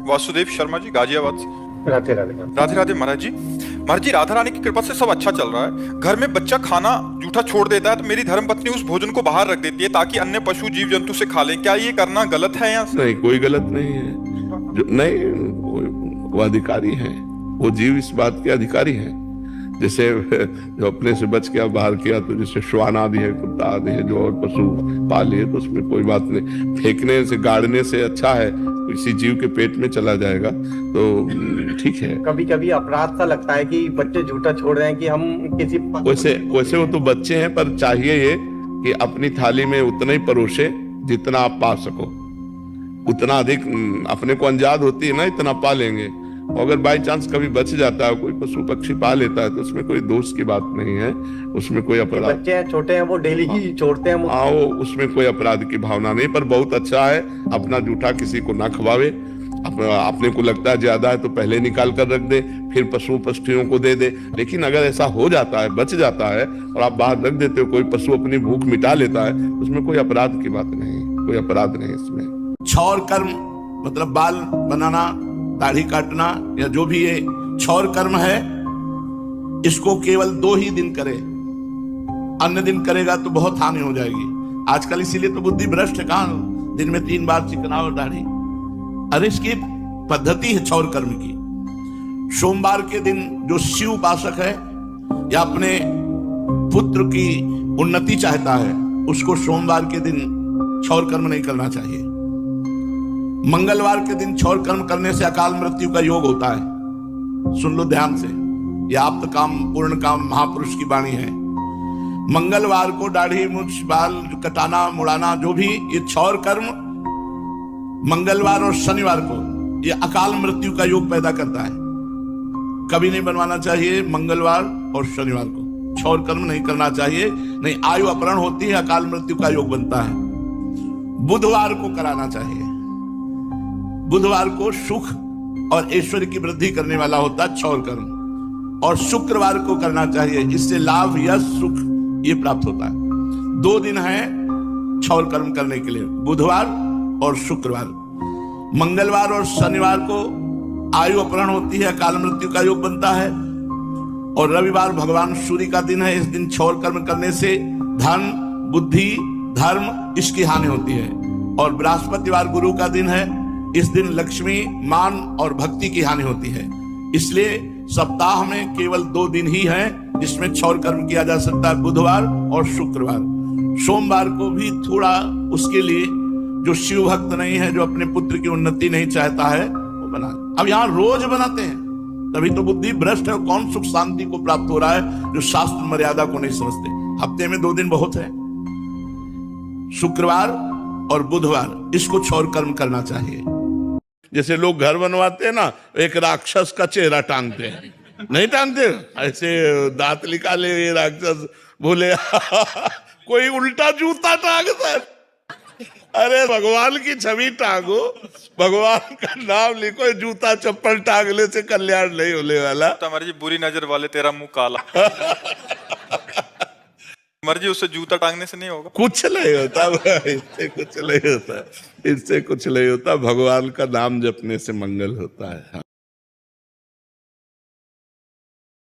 वासुदेव शर्मा जी, गाजियाबाद से। राधे राधे। राधे राधे महाराज जी। महाराज जी, राधा रानी की कृपा से सब अच्छा चल रहा है। घर में बच्चा खाना जूठा छोड़ देता है तो मेरी धर्मपत्नी उस भोजन को बाहर रख देती है ताकि अन्य पशु जीव जंतु से खा लें। क्या ये करना गलत है या नहीं, कोई गलत नहीं है। नहीं, वो अधिकारी हैं, वो जीव इस बात के अधिकारी हैं। जैसे जो अपने से बच के बाहर किया तो जैसे श्वान आदि है, कुत्ता आदि है, जो और पशु पाले तो उसमें कोई बात नहीं। फेंकने से, गाड़ने से अच्छा है किसी जीव के पेट में चला जाएगा तो ठीक है। कभी कभी अपराध सा लगता है कि बच्चे झूठा छोड़ रहे हैं कि हम किसी वैसे वो तो बच्चे हैं, पर चाहिए ये कि अपनी थाली में उतना ही परोसे जितना आप पा सको। उतना अधिक अपने को अंजाद होती है ना, इतना पा लेंगे। अगर बाई चांस कभी बच जाता है, कोई पशु पक्षी पा लेता है तो उसमें कोई दोष की बात नहीं है, उसमें कोई अपराध। बच्चे हैं, छोटे हैं, वो डेली ही छोड़ते हैं। वो उसमें कोई अपराध की भावना नहीं। पर बहुत अच्छा है, अपना जूठा किसी को ना खवावे। अपने को लगता है ज्यादा है तो पहले निकाल कर रख दे, फिर पशु पक्षियों को दे दे। लेकिन अगर ऐसा हो जाता है, बच जाता है और आप बाहर रख देते हो, कोई पशु अपनी भूख मिटा लेता है, उसमें कोई अपराध की बात नहीं, कोई अपराध नहीं इसमें। क्षौर कर्म मतलब बाल बनाना, दाढ़ी काटना या जो भी ये क्षौर कर्म है, इसको केवल 2 ही दिन करे। अन्य दिन करेगा तो बहुत हानि हो जाएगी। आजकल इसीलिए तो बुद्धि भ्रष्ट है। कहां दिन में 3 बार चिकना और दाढ़ी। अरे इसकी पद्धति है क्षौर कर्म की। सोमवार के दिन जो शिव उपासक है या अपने पुत्र की उन्नति चाहता है, उसको सोमवार के दिन क्षौर कर्म नहीं करना चाहिए। मंगलवार के दिन क्षौर कर्म करने से अकाल मृत्यु का योग होता है। सुन लो ध्यान से, यह आप्त काम पूर्ण काम महापुरुष की वाणी है। मंगलवार को दाढ़ी मूछ बाल कटाना मुड़ाना, जो भी ये क्षौर कर्म मंगलवार और शनिवार को ये अकाल मृत्यु का योग पैदा करता है। कभी नहीं बनवाना चाहिए मंगलवार और शनिवार को। क्षौर कर्म नहीं करना चाहिए, नहीं आयु अपहरण होती है, अकाल मृत्यु का योग बनता है। बुधवार को कराना चाहिए। बुधवार को सुख और ऐश्वर्य की वृद्धि करने वाला होता है क्षौर कर्म। और शुक्रवार को करना चाहिए, इससे लाभ यश सुख ये प्राप्त होता है। 2 दिन है क्षौर कर्म करने के लिए, बुधवार और शुक्रवार। मंगलवार और शनिवार को आयु अपहरण होती है, अकाल मृत्यु का योग बनता है। और रविवार भगवान सूर्य का दिन है। इस दिन क्षौर कर्म करने से धन बुद्धि धर्म इसकी हानि होती है। और बृहस्पतिवार गुरु का दिन है। इस दिन लक्ष्मी मान और भक्ति की हानि होती है। इसलिए सप्ताह में केवल 2 दिन ही हैं जिसमें क्षौर कर्म किया जा सकता है, बुधवार और शुक्रवार। सोमवार को भी थोड़ा उसके लिए जो शिव भक्त नहीं है, जो अपने पुत्र की उन्नति नहीं चाहता है, वो बना। अब यहाँ रोज बनाते हैं, तभी तो बुद्धि भ्रष्ट है। कौन सुख शांति को प्राप्त हो रहा है जो शास्त्र मर्यादा को नहीं समझते। हफ्ते में 2 दिन बहुत है, शुक्रवार और बुधवार, इसको क्षौर कर्म करना चाहिए। जैसे लोग घर बनवाते हैं ना, एक राक्षस का चेहरा टांगते हैं, नहीं टांगते? ऐसे दांत निकाले ये राक्षस, बोले कोई उल्टा जूता टांगता है। अरे भगवान की छवि टांगो, भगवान का नाम लिखो, जूता चप्पल टांगने से कल्याण नहीं होने वाला। तो हमारी जी बुरी नजर वाले तेरा मुंह काला। मर्जी उससे जूता टांगने से नहीं होगा, कुछ नहीं होता, इससे कुछ नहीं होता, इससे कुछ नहीं होता। भगवान का नाम जपने से मंगल होता है। हाँ।